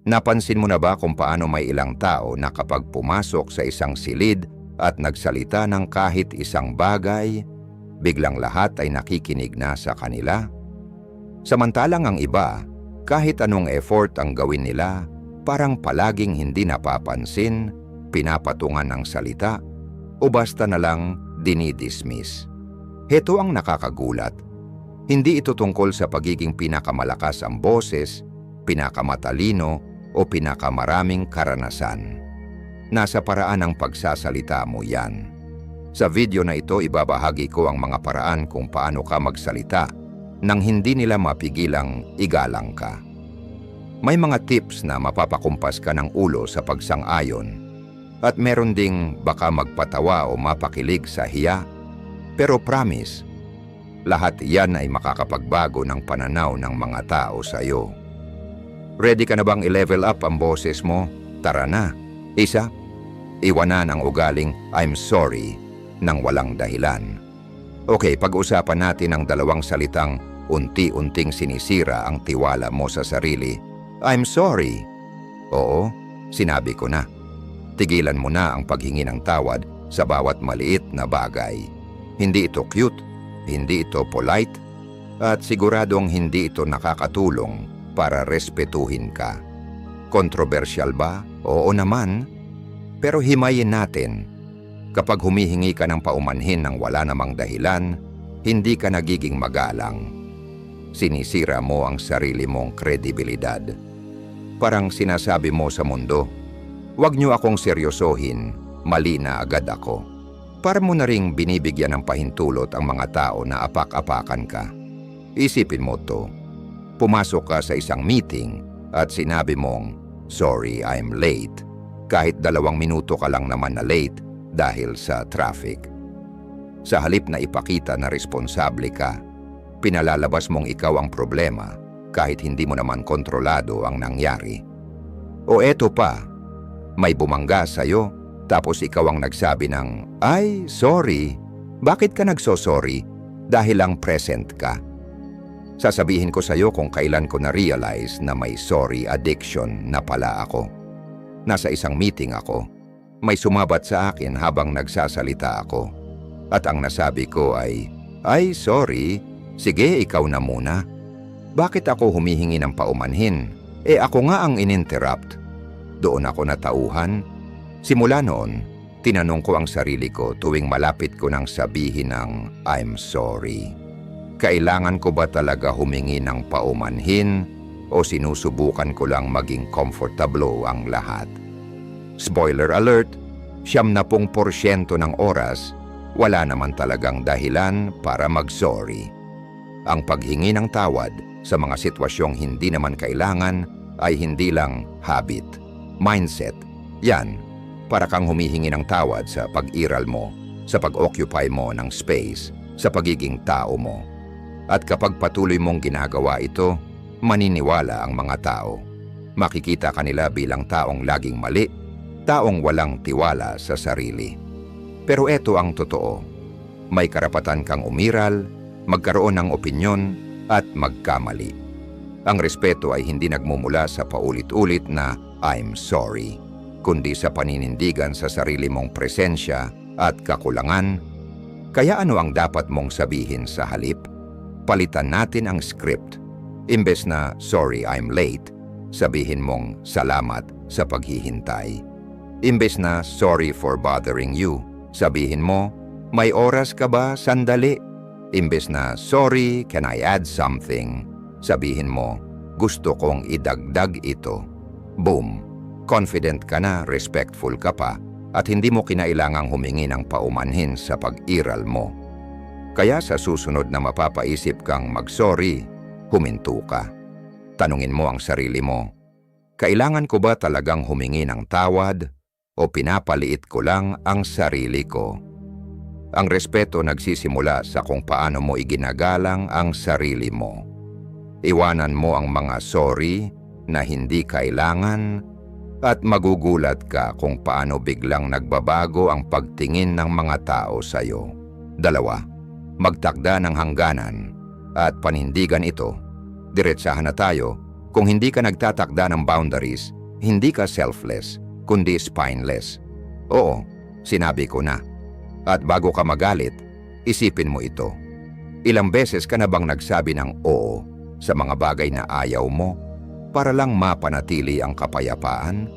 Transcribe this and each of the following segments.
Napansin mo na ba kung paano may ilang tao na kapag pumasok sa isang silid at nagsalita ng kahit isang bagay, biglang lahat ay nakikinig na sa kanila? Samantalang ang iba, kahit anong effort ang gawin nila, parang palaging hindi napapansin, pinapatungan ng salita, o basta na lang dinidismiss. Heto ang nakakagulat. Hindi ito tungkol sa pagiging pinakamalakas ang boses, pinakamatalino, o pinakamaraming karanasan. Nasa paraan ng pagsasalita mo yan. Sa video na ito, ibabahagi ko ang mga paraan kung paano ka magsalita nang hindi nila mapigilang igalang ka. May mga tips na mapapakumpas ka ng ulo sa pagsang-ayon at meron ding baka magpatawa o mapakilig sa hiya. Pero promise, lahat yan ay makakapagbago ng pananaw ng mga tao sa iyo. Ready ka na bang i-level up ang boses mo? Tara na. Isa, iwanan ang ugaling I'm sorry nang walang dahilan. Okay, pag-usapan natin ang dalawang salitang unti-unting sinisira ang tiwala mo sa sarili. I'm sorry. Oo, sinabi ko na. Tigilan mo na ang paghingi ng tawad sa bawat maliit na bagay. Hindi ito cute, hindi ito polite, at siguradong hindi ito nakakatulong para respetuhin ka. Kontrobersyal ba? Oo naman. Pero himayin natin. Kapag humihingi ka ng paumanhin ng wala namang dahilan, hindi ka nagiging magalang. Sinisira mo ang sarili mong kredibilidad. Parang sinasabi mo sa mundo, "Huwag niyo akong seryosohin, mali na agad ako." Para mo na ring binibigyan ng pahintulot ang mga tao na apak-apakan ka. Isipin mo to. Pumasok ka sa isang meeting at sinabi mong, "Sorry, I'm late." Kahit 2 minuto ka lang naman na late dahil sa traffic. Sa halip na ipakita na responsable ka, pinalalabas mong ikaw ang problema kahit hindi mo naman kontrolado ang nangyari. O eto pa, may bumangga sa'yo tapos ikaw ang nagsabi ng, "Ay, sorry." Bakit ka nagso-sorry? Dahil lang present ka. Sasabihin ko sa'yo kung kailan ko na-realize na may sorry addiction na pala ako. Nasa isang meeting ako. May sumabat sa akin habang nagsasalita ako. At ang nasabi ko ay, "Ay, sorry. Sige, ikaw na muna." Bakit ako humihingi ng paumanhin? Ako nga ang ininterrupt. Doon ako natauhan. Simula noon, tinanong ko ang sarili ko tuwing malapit ko nang sabihin ng I'm sorry. Kailangan ko ba talaga humingi ng paumanhin o sinusubukan ko lang maging comfortable ang lahat? Spoiler alert, 70% ng oras, wala naman talagang dahilan para mag-sorry. Ang paghingi ng tawad sa mga sitwasyong hindi naman kailangan ay hindi lang habit, mindset. Yan, para kang humihingi ng tawad sa pag-iral mo, sa pag-occupy mo ng space, sa pagiging tao mo. At kapag patuloy mong ginagawa ito, maniniwala ang mga tao. Makikita kanila bilang taong laging mali, taong walang tiwala sa sarili. Pero eto ang totoo. May karapatan kang umiral, magkaroon ng opinyon, at magkamali. Ang respeto ay hindi nagmumula sa paulit-ulit na I'm sorry, kundi sa paninindigan sa sarili mong presensya at kakulangan. Kaya ano ang dapat mong sabihin sa halip? Palitan natin ang script. Imbes na sorry I'm late, sabihin mong salamat sa paghihintay. Imbes na sorry for bothering you, sabihin mo may oras ka ba sandali? Imbes na sorry can I add something, sabihin mo gusto kong idagdag ito. Boom! Confident ka na, respectful ka pa, at hindi mo kinailangang humingi ng paumanhin sa pag-iral mo. Kaya sa susunod na mapapaisip kang mag-sorry, huminto ka. Tanungin mo ang sarili mo, kailangan ko ba talagang humingi ng tawad o pinapaliit ko lang ang sarili ko? Ang respeto nagsisimula sa kung paano mo iginagalang ang sarili mo. Iwanan mo ang mga sorry na hindi kailangan at magugulat ka kung paano biglang nagbabago ang pagtingin ng mga tao sa iyo. 2, magtakda ng hangganan at panindigan ito. Diretsahan na tayo, Kung hindi ka nagtatakda ng boundaries, hindi ka selfless, kundi spineless. Oo, sinabi ko na. At bago ka magalit, isipin mo ito. Ilang beses ka na bang nagsabi ng oo sa mga bagay na ayaw mo para lang mapanatili ang kapayapaan?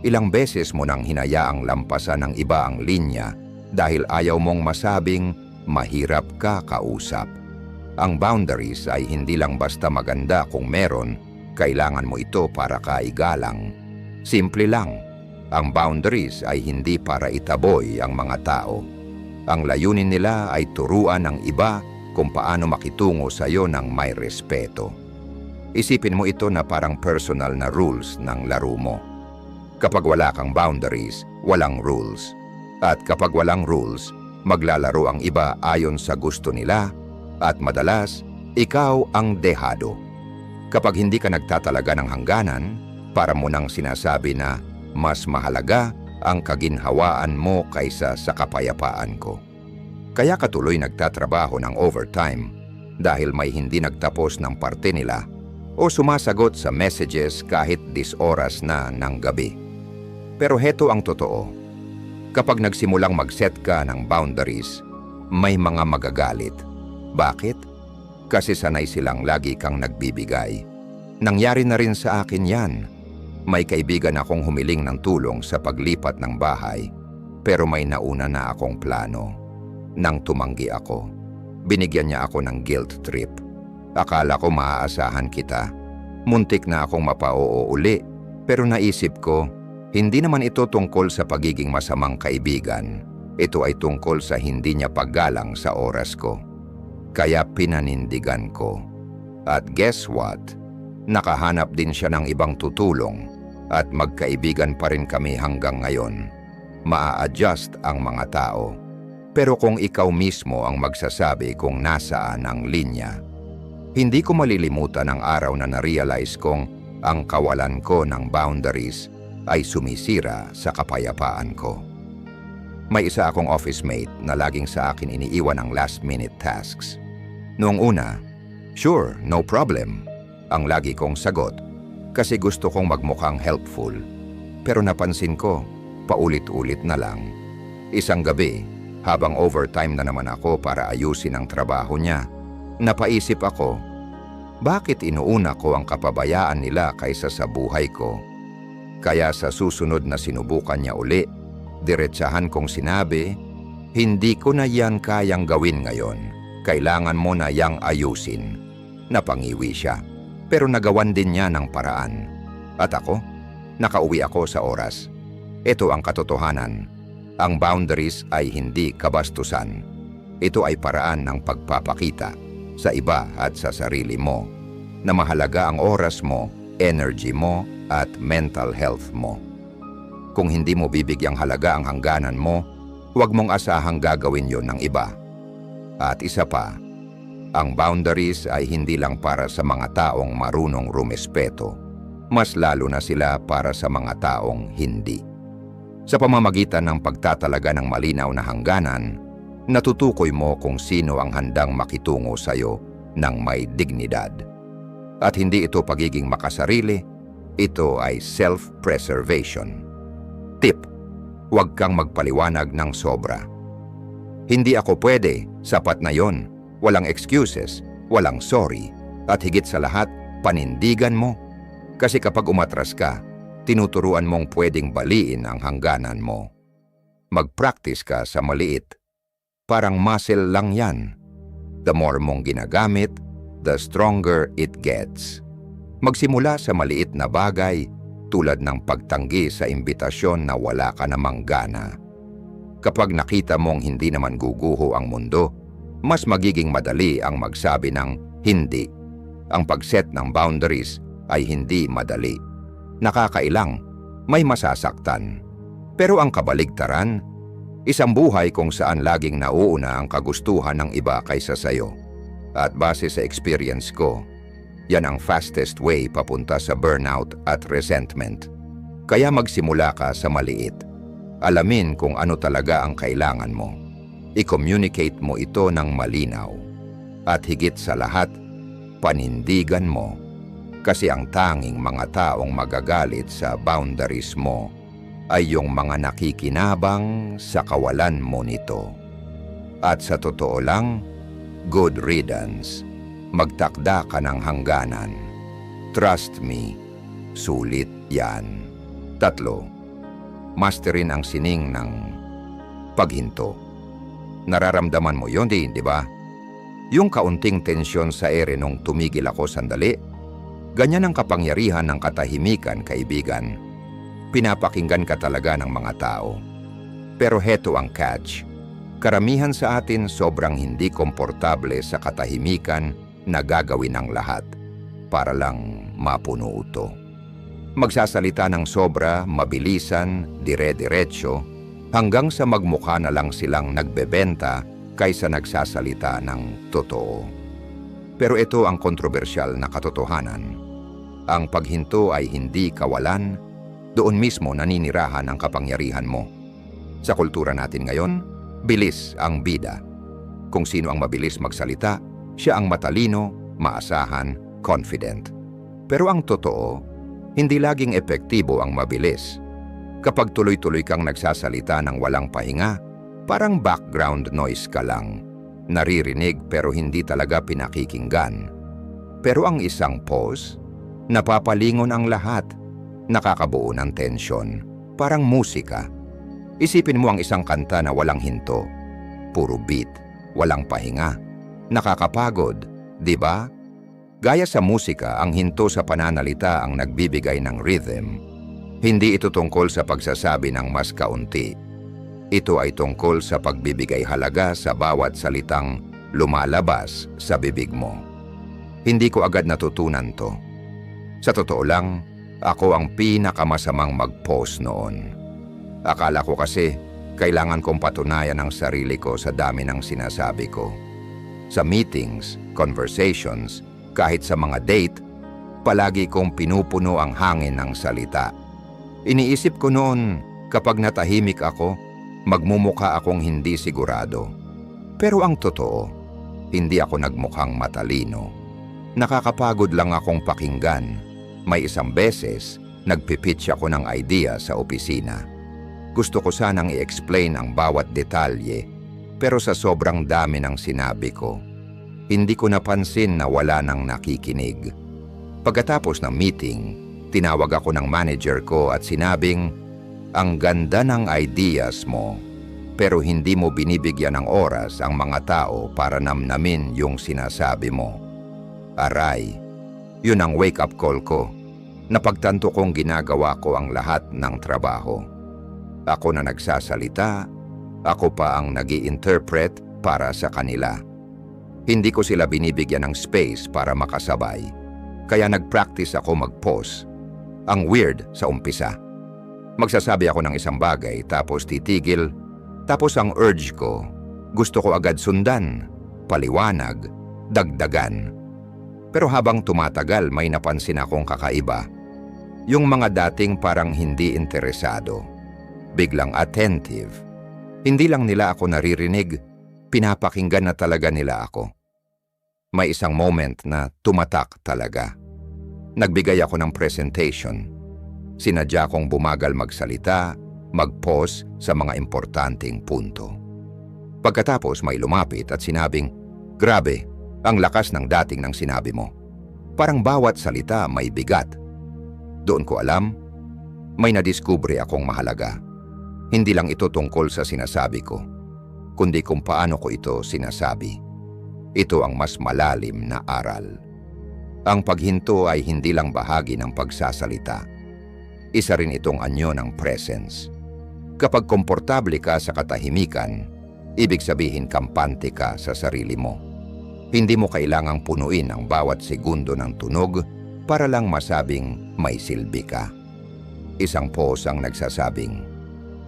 Ilang beses mo nang hinayaang lampasan ng iba ang linya dahil ayaw mong masabing mahirap ka kausap. Ang boundaries ay hindi lang basta maganda kung meron, kailangan mo ito para kaigalang. Simple lang, ang boundaries ay hindi para itaboy ang mga tao. Ang layunin nila ay turuan ng iba kung paano makitungo sa iyo ng may respeto. Isipin mo ito na parang personal na rules ng laro mo. Kapag wala kang boundaries, walang rules. At kapag walang rules, maglalaro ang iba ayon sa gusto nila at madalas, ikaw ang dehado. Kapag hindi ka nagtatalaga ng hangganan, para mo nang sinasabi na mas mahalaga ang kaginhawaan mo kaysa sa kapayapaan ko. Kaya katuloy nagtatrabaho ng overtime dahil may hindi nagtapos ng parte nila o sumasagot sa messages kahit 10 oras na ng gabi. Pero heto ang totoo. Kapag nagsimulang mag-set ka ng boundaries, may mga magagalit. Bakit? Kasi sanay silang lagi kang nagbibigay. Nangyari na rin sa akin yan. May kaibigan akong humiling ng tulong sa paglipat ng bahay, pero may nauna na akong plano. Nang tumanggi ako, binigyan niya ako ng guilt trip. Akala ko maaasahan kita. Muntik na akong mapa-oo uli, pero naisip ko, hindi naman ito tungkol sa pagiging masamang kaibigan. Ito ay tungkol sa hindi niya paggalang sa oras ko. Kaya pinanindigan ko. At guess what? Nakahanap din siya ng ibang tutulong at magkaibigan pa rin kami hanggang ngayon. Maa-adjust ang mga tao. Pero kung ikaw mismo ang magsasabi kung nasaan ang linya, hindi ko malilimutan ang araw na na-realize kong ang kawalan ko ng boundaries ay sumisira sa kapayapaan ko. May isa akong office mate na laging sa akin iniiwan ang last-minute tasks. Noong una, sure, no problem, ang lagi kong sagot kasi gusto kong magmukhang helpful. Pero napansin ko, paulit-ulit na lang. Isang gabi, habang overtime na naman ako para ayusin ang trabaho niya, napaisip ako, bakit inuuna ko ang kapabayaan nila kaysa sa buhay ko? Kaya sa susunod na sinubukan niya uli, diretsahan kong sinabi, hindi ko na yan kayang gawin ngayon. Kailangan mo na yang ayusin. Napangiwi siya, pero nagawan din niya ng paraan. At ako, nakauwi ako sa oras. Ito ang katotohanan. Ang boundaries ay hindi kabastusan. Ito ay paraan ng pagpapakita sa iba at sa sarili mo na mahalaga ang oras mo, energy mo, at mental health mo. Kung hindi mo bibigyang halaga ang hangganan mo, huwag mong asahang gagawin yon ng iba. At isa pa, ang boundaries ay hindi lang para sa mga taong marunong rumespeto. Mas lalo na sila para sa mga taong hindi. Sa pamamagitan ng pagtatalaga ng malinaw na hangganan, natutukoy mo kung sino ang handang makitungo sa iyo ng may dignidad. At hindi ito pagiging makasarili, ito ay self-preservation. Tip, huwag kang magpaliwanag ng sobra. Hindi ako pwede, sapat na yon. Walang excuses, walang sorry, at higit sa lahat, panindigan mo. Kasi kapag umatras ka, tinuturuan mong pwedeng baliin ang hangganan mo. Mag-practice ka sa maliit. Parang muscle lang yan. The more mong ginagamit, the stronger it gets. Magsimula sa maliit na bagay tulad ng pagtanggi sa imbitasyon na wala ka namang gana. Kapag nakita mong hindi naman guguho ang mundo, mas magiging madali ang magsabi ng hindi. Ang pag-set ng boundaries ay hindi madali. Nakakailang, may masasaktan. Pero ang kabaligtaran, isang buhay kung saan laging nauuna ang kagustuhan ng iba kaysa sayo. At base sa experience ko, yan ang fastest way papunta sa burnout at resentment. Kaya magsimula ka sa maliit. Alamin kung ano talaga ang kailangan mo. I-communicate mo ito ng malinaw. At higit sa lahat, panindigan mo. Kasi ang tanging mga taong magagalit sa boundaries mo ay yung mga nakikinabang sa kawalan mo nito. At sa totoo lang, good riddance. Magtakda ka ng hangganan. Trust me, sulit yan. 3, masterin ang sining ng paghinto. Nararamdaman mo yun, di ba? Yung kaunting tensyon sa ere nung tumigil ako sandali. Ganyan ang kapangyarihan ng katahimikan, kaibigan. Pinapakinggan ka talaga ng mga tao. Pero heto ang catch. Karamihan sa atin sobrang hindi komportable sa katahimikan na gagawin ang lahat para lang mapuno ito. Magsasalita ng sobra, mabilisan, dire-diretso, hanggang sa magmukha na lang silang nagbebenta kaysa nagsasalita ng totoo. Pero ito ang kontrobersyal na katotohanan. Ang paghinto ay hindi kawalan, doon mismo naninirahan ang kapangyarihan mo. Sa kultura natin ngayon, bilis ang bida. Kung sino ang mabilis magsalita, siya ang matalino, maasahan, confident. Pero ang totoo, hindi laging epektibo ang mabilis. Kapag tuloy-tuloy kang nagsasalita ng walang pahinga, parang background noise ka lang. Naririnig pero hindi talaga pinakikinggan. Pero ang isang pause, napapalingon ang lahat. Nakakabuo ng tensyon, parang musika. Isipin mo ang isang kanta na walang hinto. Puro beat, walang pahinga. Nakakapagod, di ba? Gaya sa musika, ang hinto sa pananalita ang nagbibigay ng rhythm. Hindi ito tungkol sa pagsasabi ng mas kaunti. Ito ay tungkol sa pagbibigay halaga sa bawat salitang lumalabas sa bibig mo. Hindi ko agad natutunan to. Sa totoo lang, ako ang pinakamasamang mag-pause noon. Akala ko kasi kailangan kong patunayan ang sarili ko sa dami ng sinasabi ko. Sa meetings, conversations, kahit sa mga date, palagi kong pinupuno ang hangin ng salita. Iniisip ko noon, kapag natahimik ako, magmumukha akong hindi sigurado. Pero ang totoo, hindi ako nagmukhang matalino. Nakakapagod lang akong pakinggan. May isang beses, nagpipitch ako ng idea sa opisina. Gusto ko sanang i-explain ang bawat detalye, pero sa sobrang dami ng sinabi ko, hindi ko napansin na wala nang nakikinig. Pagkatapos ng meeting, tinawag ako ng manager ko at sinabing, "Ang ganda ng ideas mo, pero hindi mo binibigyan ng oras ang mga tao para namnamin yung sinasabi mo." Aray, yun ang wake-up call ko. Napagtanto kong ginagawa ko ang lahat ng trabaho. Ako na nagsasalita, ako pa ang nag-i-interpret para sa kanila. Hindi ko sila binibigyan ng space para makasabay. Kaya nag-practice ako mag-pause. Ang weird sa umpisa. Magsasabi ako ng isang bagay tapos titigil, tapos ang urge ko, gusto ko agad sundan, paliwanag, dagdagan. Pero habang tumatagal may napansin akong kakaiba. Yung mga dating parang hindi interesado, biglang attentive. Hindi lang nila ako naririnig, pinapakinggan na talaga nila ako. May isang moment na tumatak talaga. Nagbigay ako ng presentation. Sinadya kong bumagal magsalita, mag-pause sa mga importanteng punto. Pagkatapos may lumapit at sinabing, "Grabe, ang lakas ng dating ng sinabi mo. Parang bawat salita may bigat." Doon ko alam, may nadiskubre akong mahalaga. Hindi lang ito tungkol sa sinasabi ko, kundi kung paano ko ito sinasabi. Ito ang mas malalim na aral. Ang paghinto ay hindi lang bahagi ng pagsasalita. Isa rin itong anyo ng presence. Kapag komportable ka sa katahimikan, ibig sabihin kampante ka sa sarili mo. Hindi mo kailangang punuin ang bawat segundo ng tunog para lang masabing may silbi ka. Isang pause ang nagsasabing,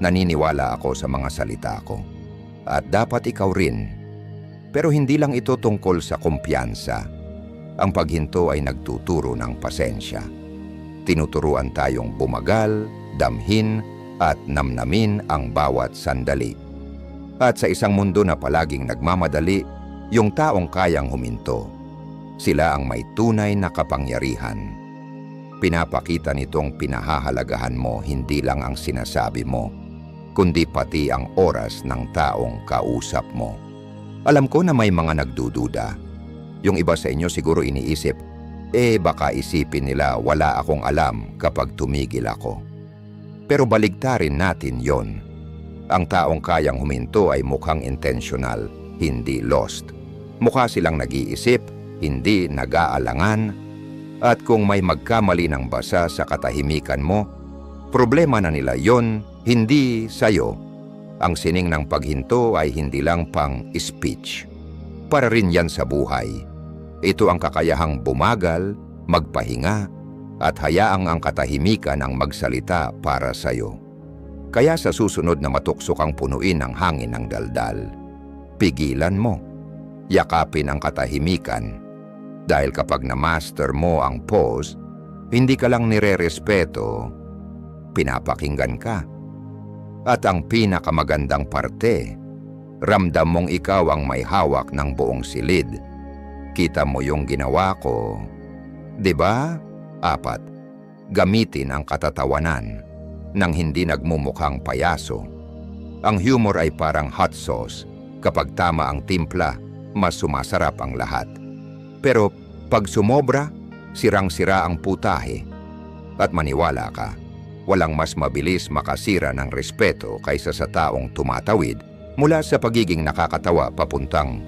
"Naniniwala ako sa mga salita ko. At dapat ikaw rin." Pero hindi lang ito tungkol sa kumpiyansa. Ang paghinto ay nagtuturo ng pasensya. Tinuturuan tayong bumagal, damhin, at namnamin ang bawat sandali. At sa isang mundo na palaging nagmamadali, yung taong kayang huminto, sila ang may tunay na kapangyarihan. Pinapakita nitong pinahahalagahan mo hindi lang ang sinasabi mo, kundi pati ang oras ng taong kausap mo. Alam ko na may mga nagdududa. Yung iba sa inyo siguro iniisip, baka isipin nila wala akong alam kapag tumigil ako. Pero baligtarin natin yon. Ang taong kayang huminto ay mukhang intentional, hindi lost. Mukha silang nag-iisip, hindi nag-aalangan. At kung may magkamali ng basa sa katahimikan mo, problema na nila yon, hindi sa'yo. Ang sining ng paghinto ay hindi lang pang speech. Para rin yan sa buhay. Ito ang kakayahang bumagal, magpahinga, at hayaang ang katahimikan ang magsalita para sa'yo. Kaya sa susunod na matukso kang punuin ng hangin ng daldal, pigilan mo. Yakapin ang katahimikan. Dahil kapag na-master mo ang pause, hindi ka lang nire-respeto, pinapakinggan ka. At ang pinakamagandang parte, ramdam mong ikaw ang may hawak ng buong silid. Kita mo yung ginawa ko. 'Di ba? 4. Gamitin ang katatawanan nang hindi nagmumukhang payaso. Ang humor ay parang hot sauce. Kapag tama ang timpla, mas sumasarap ang lahat. Pero pag sumobra, sirang-sira ang putahe. At maniwala ka, walang mas mabilis makasira ng respeto kaysa sa taong tumatawid mula sa pagiging nakakatawa papuntang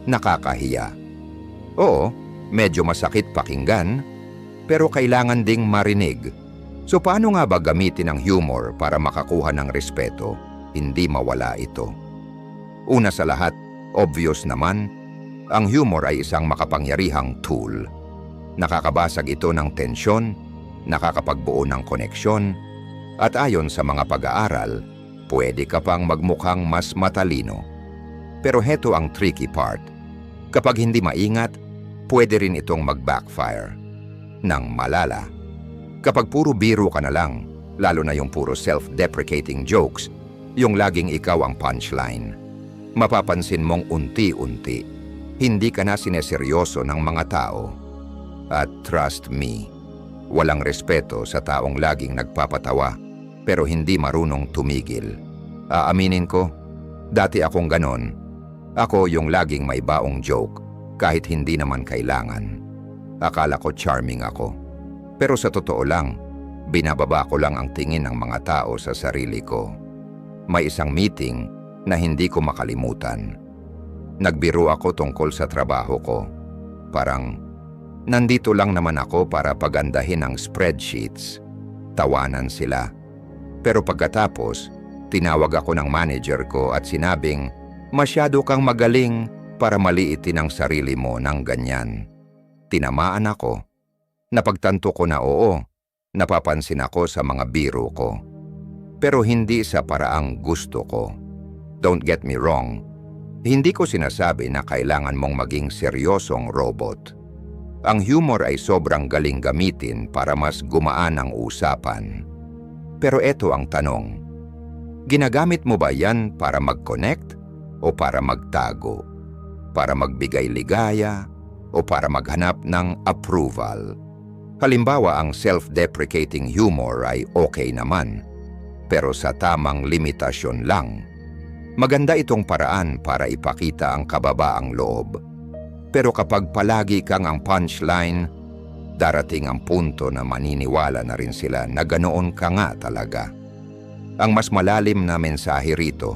nakakahiya. Oo, medyo masakit pakinggan, pero kailangan ding marinig. So paano nga ba gamitin ang humor para makakuha ng respeto, hindi mawala ito? Una sa lahat, obvious naman, ang humor ay isang makapangyarihang tool. Nakakabasag ito ng tensyon, nakakapagbuo ng koneksyon, at ayon sa mga pag-aaral, pwede ka pang magmukhang mas matalino. Pero heto ang tricky part. Kapag hindi maingat, pwede rin itong mag-backfire. Nang malala. Kapag puro biro ka na lang, lalo na yung puro self-deprecating jokes, yung laging ikaw ang punchline, mapapansin mong unti-unti, hindi ka na sineseryoso ng mga tao. At trust me, walang respeto sa taong laging nagpapatawa pero hindi marunong tumigil. Aaminin ko, dati akong ganon. Ako yung laging may baong joke kahit hindi naman kailangan. Akala ko charming ako. Pero sa totoo lang, binababa ko lang ang tingin ng mga tao sa sarili ko. May isang meeting na hindi ko makalimutan. Nagbiro ako tungkol sa trabaho ko. Parang, nandito lang naman ako para pagandahin ang spreadsheets. Tawanan sila. Pero pagkatapos, tinawag ako ng manager ko at sinabing, masyado kang magaling para maliitin ang sarili mo ng ganyan. Tinamaan ako. Napagtanto ko na oo, napapansin ako sa mga biro ko. Pero hindi sa paraang gusto ko. Don't get me wrong. Hindi ko sinasabi na kailangan mong maging seryosong robot. Ang humor ay sobrang galing gamitin para mas gumaan ang usapan. Pero eto ang tanong. Ginagamit mo ba yan para mag-connect o para magtago? Para magbigay ligaya o para maghanap ng approval? Halimbawa, ang self-deprecating humor ay okay naman, pero sa tamang limitasyon lang. Maganda itong paraan para ipakita ang kababaang loob. Pero kapag palagi kang ang punchline, darating ang punto na maniniwala na rin sila na ganoon ka nga talaga. Ang mas malalim na mensahe rito,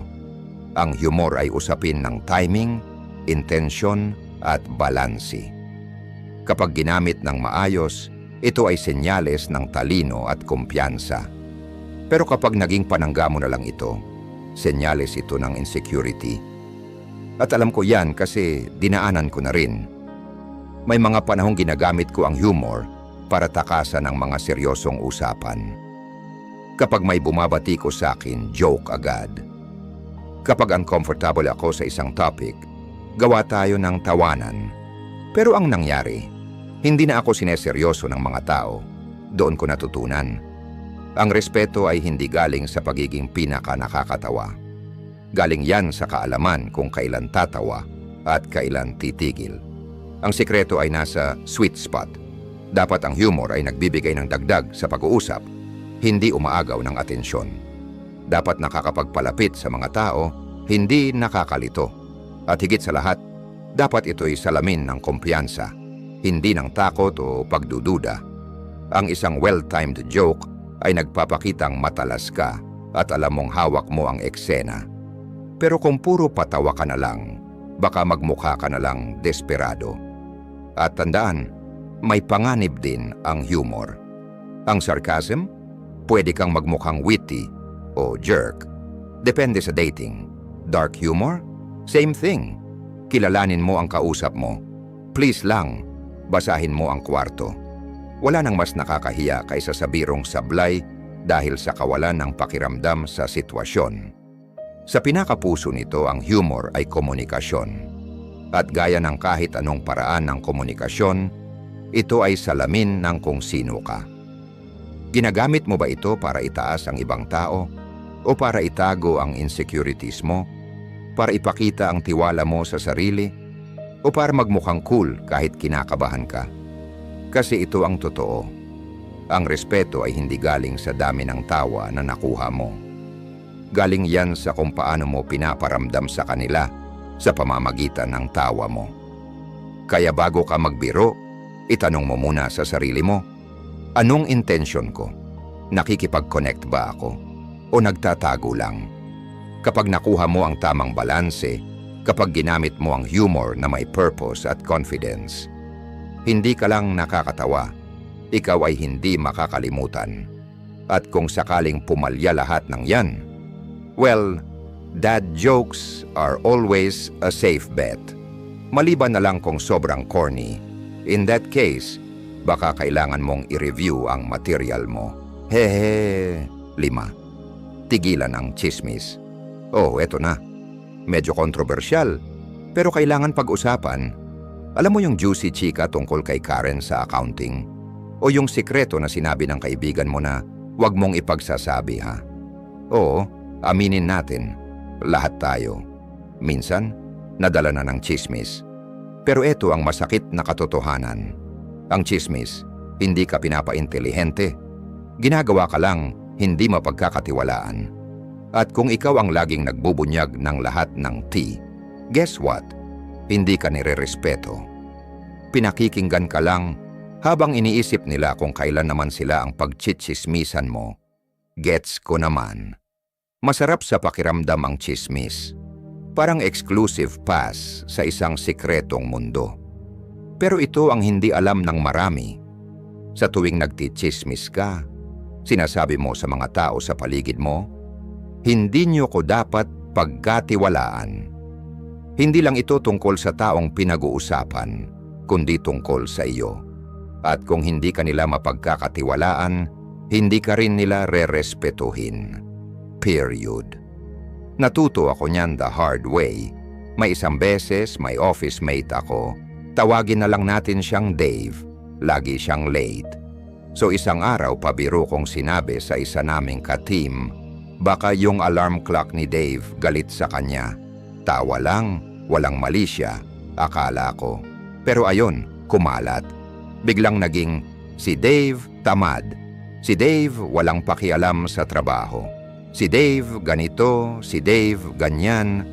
ang humor ay usapin ng timing, intensyon at balansi. Kapag ginamit ng maayos, ito ay senyales ng talino at kumpiyansa. Pero kapag naging panangga mo na lang ito, senyales ito ng insecurity. At alam ko yan kasi dinaanan ko na rin. May mga panahong ginagamit ko ang humor para takasan ang mga seryosong usapan. Kapag may bumabati ko sa akin, joke agad. Kapag uncomfortable ako sa isang topic, gawa tayo ng tawanan. Pero ang nangyari, hindi na ako sineseryoso ng mga tao. Doon ko natutunan. Ang respeto ay hindi galing sa pagiging pinaka-nakakatawa. Galing yan sa kaalaman kung kailan tatawa at kailan titigil. Ang sikreto ay nasa sweet spot. Dapat ang humor ay nagbibigay ng dagdag sa pag-uusap, hindi umaagaw ng atensyon. Dapat nakakapagpalapit sa mga tao, hindi nakakalito. At higit sa lahat, dapat ito'y salamin ng kumpiyansa, hindi ng takot o pagdududa. Ang isang well-timed joke ay nagpapakitang matalas ka at alam mong hawak mo ang eksena. Pero kung puro patawa ka na lang, baka magmukha ka na lang desperado. At tandaan, may panganib din ang humor. Ang sarcasm, pwede kang magmukhang witty o jerk. Depende sa dating. Dark humor? Same thing. Kilalanin mo ang kausap mo. Please lang, basahin mo ang kwarto. Wala nang mas nakakahiya kaysa sa birong sablay dahil sa kawalan ng pakiramdam sa sitwasyon. Sa pinakapuso nito, ang humor ay komunikasyon. At gaya ng kahit anong paraan ng komunikasyon, ito ay salamin ng kung sino ka. Ginagamit mo ba ito para itaas ang ibang tao? O para itago ang insecurities mo? Para ipakita ang tiwala mo sa sarili? O para magmukhang cool kahit kinakabahan ka? Kasi ito ang totoo. Ang respeto ay hindi galing sa dami ng tawa na nakuha mo. Galing yan sa kung paano mo pinaparamdam sa kanila sa pamamagitan ng tawa mo. Kaya bago ka magbiro, itanong mo muna sa sarili mo, anong intensyon ko? Nakikipag-connect ba ako? O nagtatago lang? Kapag nakuha mo ang tamang balanse, kapag ginamit mo ang humor na may purpose at confidence, hindi ka lang nakakatawa, ikaw ay hindi makakalimutan. At kung sakaling pumalya lahat ng yan, well, dad jokes are always a safe bet. Maliban na lang kung sobrang corny. In that case, baka kailangan mong i-review ang material mo. Hehe. 5. Tigilan ang tsismis. Oh, eto na. Medyo kontrobersyal, pero kailangan pag-usapan. Alam mo yung juicy chika tungkol kay Karen sa accounting? O yung sikreto na sinabi ng kaibigan mo na huwag mong ipagsasabi, ha? Oo, aminin natin. Lahat tayo. Minsan, nadala na ng tsismis. Pero ito ang masakit na katotohanan. Ang tsismis, hindi ka pinapaintelihente. Ginagawa ka lang, hindi mapagkakatiwalaan. At kung ikaw ang laging nagbubunyag ng lahat ng tea, guess what? Hindi ka nirerespeto. Pinakikinggan ka lang habang iniisip nila kung kailan naman sila ang pagchitsismisan mo. Gets ko naman. Masarap sa pakiramdam ang tsismis. Parang exclusive pass sa isang sikretong mundo. Pero ito ang hindi alam ng marami. Sa tuwing nagtitsismis ka, sinasabi mo sa mga tao sa paligid mo, hindi niyo ko dapat pagkatiwalaan. Hindi lang ito tungkol sa taong pinag-uusapan, kundi tungkol sa iyo. At kung hindi ka nila mapagkakatiwalaan, hindi ka rin nila rerespetuhin. Period. Natuto ako niyan the hard way. May isang beses, may office mate ako. Tawagin na lang natin siyang Dave. Lagi siyang late. So isang araw pabiro kong sinabi sa isa naming ka-team, baka yung alarm clock ni Dave galit sa kanya. Tawa lang, walang mali siya, akala ko. Pero ayun, kumalat. Biglang naging, si Dave tamad. Si Dave walang pakialam sa trabaho. Si Dave ganito, si Dave ganyan.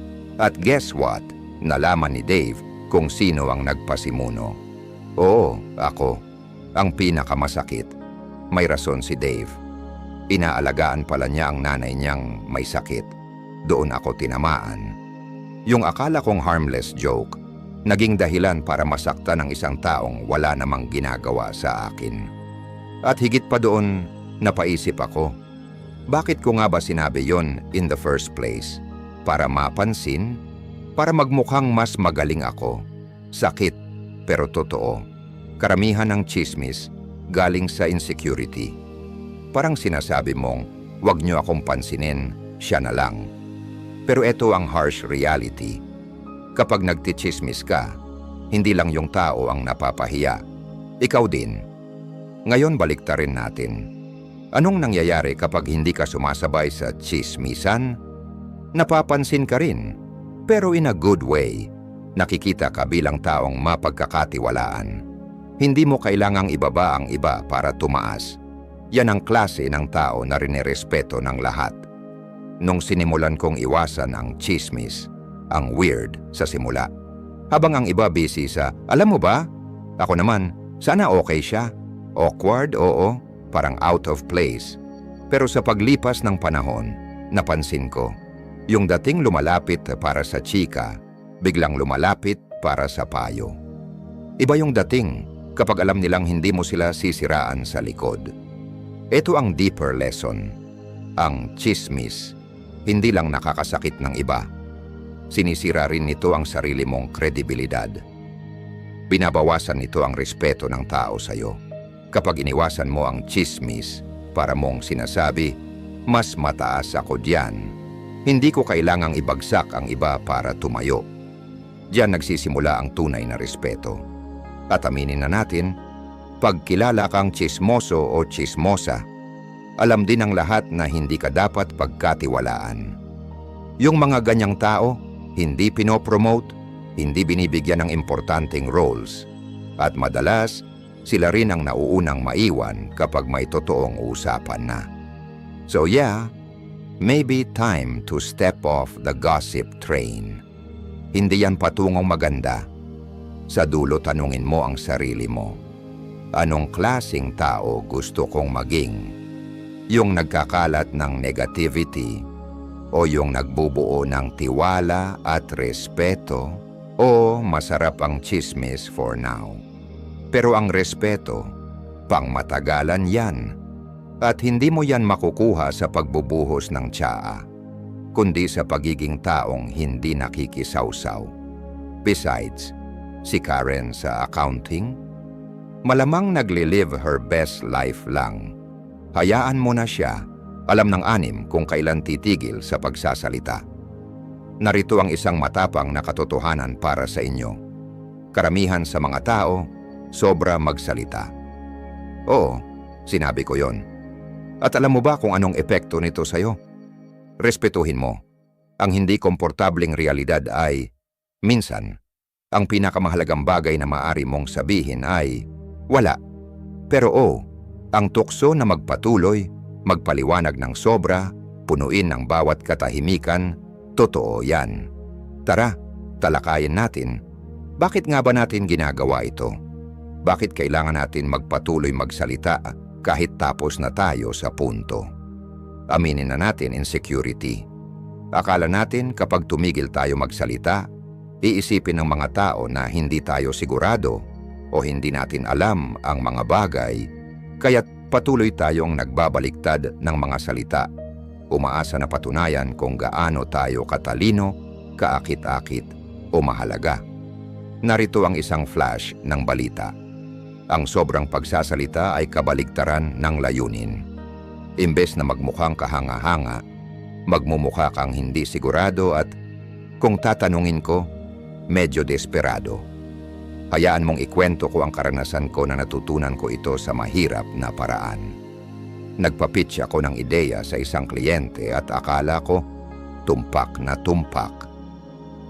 At guess what? Nalaman ni Dave kung sino ang nagpasimuno. Oo, ako. Ang pinakamasakit. May rason si Dave. Inaalagaan pala niya ang nanay niyang may sakit. Doon ako tinamaan. Yung akala kong harmless joke, naging dahilan para masaktan ng isang taong wala namang ginagawa sa akin. At higit pa doon, napaisip ako, bakit ko nga ba sinabi yon in the first place? Para mapansin? Para magmukhang mas magaling ako? Sakit, pero totoo. Karamihan ng tsismis galing sa insecurity. Parang sinasabi mong, wag niyo akong pansinin, siya na lang. Pero ito ang harsh reality. Kapag nagtitsismis ka, hindi lang yung tao ang napapahiya. Ikaw din. Ngayon baliktarin natin. Anong nangyayari kapag hindi ka sumasabay sa tsismisan? Napapansin ka rin, pero in a good way. Nakikita ka bilang taong mapagkakatiwalaan. Hindi mo kailangang ibaba ang iba para tumaas. Yan ang klase ng tao na rinerespeto ng lahat. Nung sinimulan kong iwasan ang chismis, ang weird sa simula. Habang ang iba busy sa, alam mo ba? Ako naman, sana okay siya. Awkward, oo, parang out of place. Pero sa paglipas ng panahon, napansin ko, yung dating lumalapit para sa chika, biglang lumalapit para sa payo. Iba yung dating kapag alam nilang hindi mo sila sisiraan sa likod. Ito ang deeper lesson. Ang chismis, hindi lang nakakasakit ng iba. Sinisira rin nito ang sarili mong kredibilidad. Binabawasan nito ang respeto ng tao sa iyo. Kapag iniwasan mo ang chismis para mong sinasabi, mas mataas ako diyan. Hindi ko kailangang ibagsak ang iba para tumayo. Diyan nagsisimula ang tunay na respeto. At aminin na natin, pag kilala kang chismoso o chismosa, alam din ng lahat na hindi ka dapat pagkatiwalaan. Yung mga ganyang tao, hindi pinopromote, hindi binibigyan ng importanteng roles, at madalas, sila rin ang nauunang maiwan kapag may totoong usapan na. So yeah, maybe time to step off the gossip train. Hindi yan patungong maganda. Sa dulo tanungin mo ang sarili mo. Anong klaseng tao gusto kong maging? Yung nagkakalat ng negativity o yung nagbubuo ng tiwala at respeto o masarap ang chismis for now. Pero ang respeto, pangmatagalan yan. At hindi mo yan makukuha sa pagbubuhos ng tsaa, kundi sa pagiging taong hindi nakikisawsaw. Besides, si Karen sa accounting, malamang nagli-live her best life lang. Hayaan mo na siya, alam ng anim kung kailan titigil sa pagsasalita. Narito ang isang matapang na katotohanan para sa inyo. Karamihan sa mga tao, sobra magsalita. Oo, sinabi ko yon. At alam mo ba kung anong epekto nito sa'yo? Respetuhin mo. Ang hindi komportabling realidad ay, minsan, ang pinakamahalagang bagay na maaari mong sabihin ay, wala. Pero ang tukso na magpatuloy, magpaliwanag ng sobra, punuin ng bawat katahimikan, totoo yan. Tara, talakayin natin. Bakit nga ba natin ginagawa ito? Bakit kailangan natin magpatuloy magsalita kahit tapos na tayo sa punto? Aminin na natin insecurity. Akala natin kapag tumigil tayo magsalita, iisipin ng mga tao na hindi tayo sigurado o hindi natin alam ang mga bagay, kaya't patuloy tayong nagbabaliktad ng mga salita, umaasa na patunayan kung gaano tayo katalino, kaakit-akit o mahalaga. Narito ang isang flash ng balita. Ang sobrang pagsasalita ay kabaligtaran ng layunin. Imbes na magmukhang kahanga-hanga, magmumukha kang hindi sigurado at, kung tatanungin ko, medyo desperado. Hayaan mong ikwento ko ang karanasan ko na natutunan ko ito sa mahirap na paraan. Nagpa-pitch ako ng ideya sa isang kliyente at akala ko, tumpak na tumpak.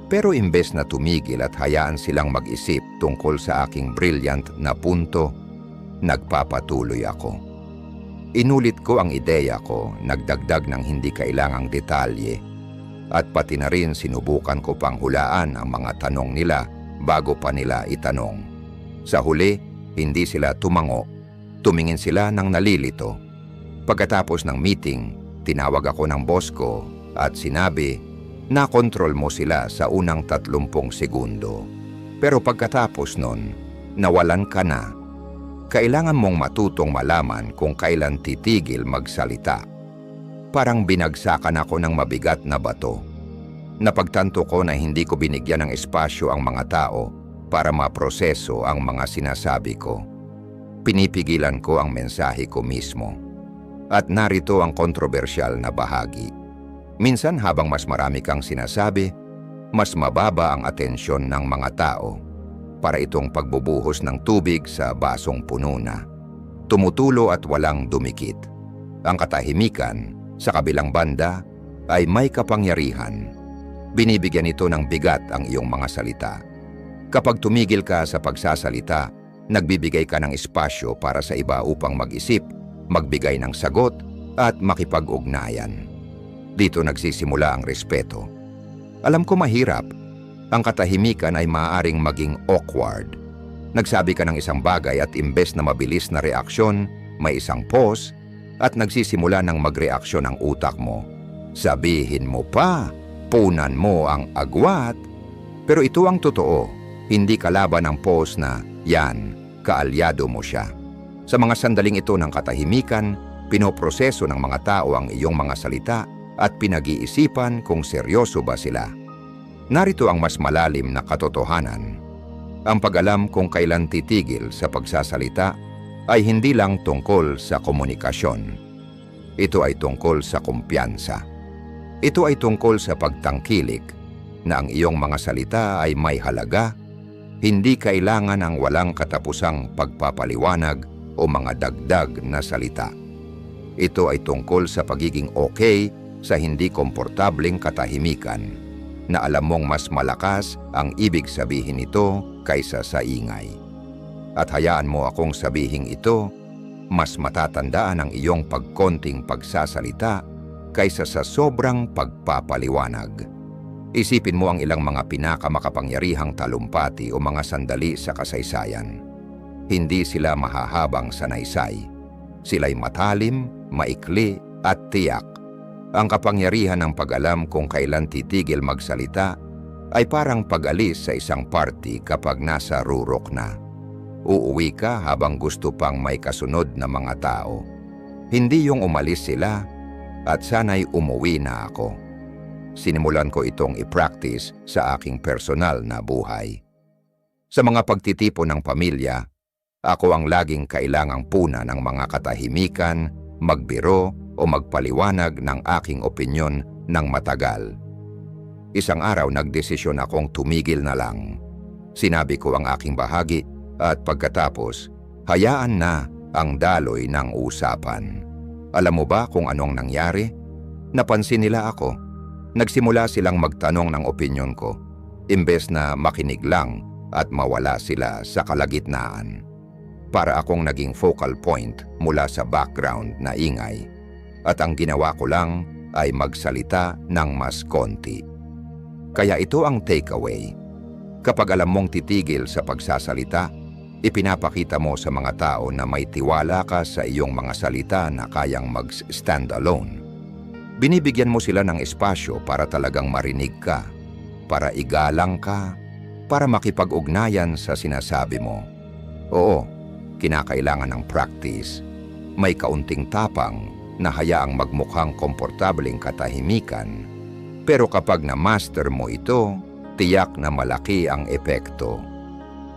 Pero imbes na tumigil at hayaan silang mag-isip tungkol sa aking brilliant na punto, nagpapatuloy ako. Inulit ko ang ideya ko, nagdagdag ng hindi kailangang detalye, at pati na rin sinubukan ko pang hulaan ang mga tanong nila bago pa nila itanong. Sa huli, hindi sila tumango, tumingin sila ng nalilito. Pagkatapos ng meeting, tinawag ako ng boss ko at sinabi, nakontrol mo sila sa unang 30 segundo. Pero pagkatapos nun, nawalan ka na. Kailangan mong matutong malaman kung kailan titigil magsalita. Parang binagsakan ako ng mabigat na bato. Napagtanto ko na hindi ko binigyan ng espasyo ang mga tao para maproseso ang mga sinasabi ko. Pinipigilan ko ang mensahe ko mismo. At narito ang kontrobersyal na bahagi. Minsan habang mas marami kang sinasabi, mas mababa ang atensyon ng mga tao para itong pagbubuhos ng tubig sa basong puno na. Tumutulo at walang dumikit. Ang katahimikan, sa kabilang banda, ay may kapangyarihan. Binibigyan ito ng bigat ang iyong mga salita. Kapag tumigil ka sa pagsasalita, Nagbibigay ka ng espasyo para sa iba upang mag-isip, magbigay ng sagot, at makipag-ugnayan. Dito nagsisimula ang respeto. Alam ko mahirap. Ang katahimikan ay maaaring maging awkward. Nagsabi ka ng isang bagay at imbes na mabilis na reaksyon, may isang pause at nagsisimula ng magreaksyon ang utak mo. Sabihin mo pa, punan mo ang agwat. Pero ito ang totoo, hindi kalaban ang pause na, yan, kaalyado mo siya. Sa mga sandaling ito ng katahimikan, pinoproseso ng mga tao ang iyong mga salita at pinag-iisipan kung seryoso ba sila. Narito ang mas malalim na katotohanan. Ang pag-alam kung kailan titigil sa pagsasalita ay hindi lang tungkol sa komunikasyon. Ito ay tungkol sa kumpiyansa. Ito ay tungkol sa pagtangkilik na ang iyong mga salita ay may halaga, hindi kailangan ang walang katapusang pagpapaliwanag o mga dagdag na salita. Ito ay tungkol sa pagiging okay sa hindi komportableng katahimikan, na alam mong mas malakas ang ibig sabihin nito kaysa sa ingay. At hayaan mo akong sabihin ito, mas matatandaan ang iyong pagkonting pagsasalita kaysa sa sobrang pagpapaliwanag. Isipin mo ang ilang mga pinakamakapangyarihang talumpati o mga sandali sa kasaysayan. Hindi sila mahahabang sanaysay. Sila'y matalim, maikli at tiyak. Ang kapangyarihan ng pag-alam kung kailan titigil magsalita ay parang pag-alis sa isang party kapag nasa rurok na. Uuwi ka habang gusto pang may kasunod na mga tao. Hindi yung umalis sila at sana'y umuwi na ako. Sinimulan ko itong i-practice sa aking personal na buhay. Sa mga pagtitipon ng pamilya, ako ang laging kailangang puna ng mga katahimikan, magbiro o magpaliwanag ng aking opinyon ng matagal. Isang araw nagdesisyon akong tumigil na lang. Sinabi ko ang aking bahagi at pagkatapos, hayaan na ang daloy ng usapan. Alam mo ba kung anong nangyari? Napansin nila ako. Nagsimula silang magtanong ng opinyon ko, imbes na makinig lang at mawala sila sa kalagitnaan. Para akong naging focal point mula sa background na ingay, at ang ginawa ko lang ay magsalita ng mas konti. Kaya ito ang takeaway. Kapag alam mong titigil sa pagsasalita, ipinapakita mo sa mga tao na may tiwala ka sa iyong mga salita na kayang mag-stand alone. Binibigyan mo sila ng espasyo para talagang marinig ka, para igalang ka, para makipag-ugnayan sa sinasabi mo. Oo, kinakailangan ng practice. May kaunting tapang na hayaang magmukhang komportableng katahimikan. Pero kapag na-master mo ito, tiyak na malaki ang epekto.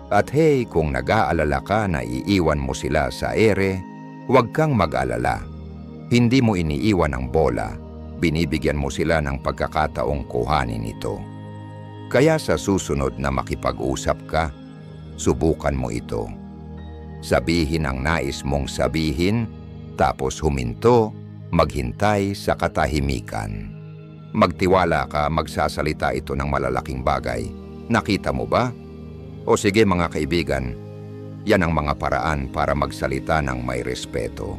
At hey, kung nag-aalala ka na iiwan mo sila sa ere, huwag kang mag-alala. Hindi mo iniiwan ang bola. Binibigyan mo sila ng pagkakataong kuhanin ito. Kaya sa susunod na makipag-usap ka, subukan mo ito. Sabihin ang nais mong sabihin, tapos huminto, maghintay sa katahimikan. Magtiwala ka, magsasalita ito ng malalaking bagay. Nakita mo ba? O sige mga kaibigan, yan ang mga paraan para magsalita ng may respeto.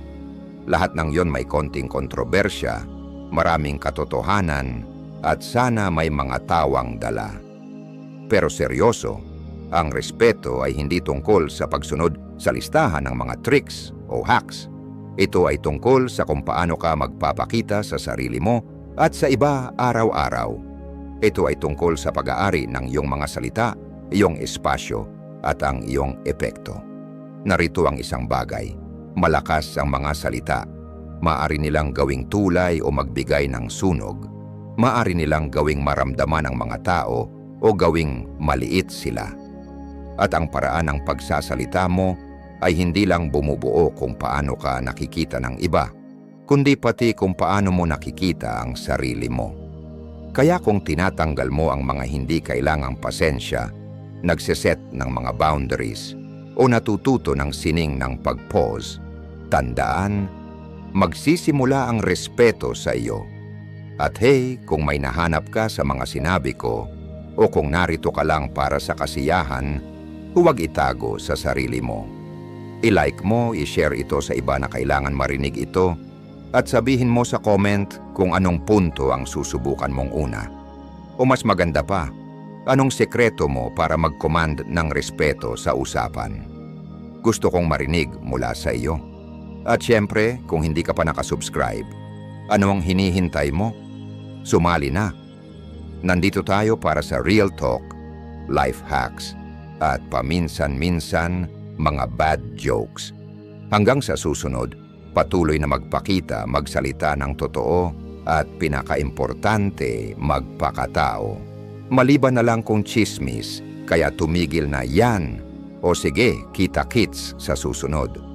Lahat ng yon may konting kontrobersya, maraming katotohanan, at sana may mga tawang dala. Pero seryoso, ang respeto ay hindi tungkol sa pagsunod sa listahan ng mga tricks o hacks. Ito ay tungkol sa kung paano ka magpapakita sa sarili mo at sa iba araw-araw. Ito ay tungkol sa pag-aari ng iyong mga salita, iyong espasyo, at ang iyong epekto. Narito ang isang bagay. Malakas ang mga salita. Maaari nilang gawing tulay o magbigay ng sunog. Maaari nilang gawing maramdaman ang mga tao o gawing maliit sila. At ang paraan ng pagsasalita mo ay hindi lang bumubuo kung paano ka nakikita ng iba, kundi pati kung paano mo nakikita ang sarili mo. Kaya kung tinatanggal mo ang mga hindi kailangang pasensya, nagseset ng mga boundaries, o natututo ng sining ng pag-pause, tandaan, magsisimula ang respeto sa iyo. At hey, kung may nahanap ka sa mga sinabi ko, o kung narito ka lang para sa kasiyahan, Huwag itago sa sarili mo. I-like mo, i-share ito sa iba na kailangan marinig ito, at sabihin mo sa comment kung anong punto ang susubukan mong una. O mas maganda pa, anong sekreto mo para mag-command ng respeto sa usapan? Gusto kong marinig mula sa iyo. At syempre, kung hindi ka pa nakasubscribe, ano ang hinihintay mo? Sumali na. Nandito tayo para sa real talk, life hacks, at paminsan-minsan mga bad jokes. Hanggang sa susunod, patuloy na magpakita, magsalita ng totoo, at pinakaimportante, magpakatao. Maliban na lang kung chismis, kaya tumigil na yan. O sige, kita-kits sa susunod.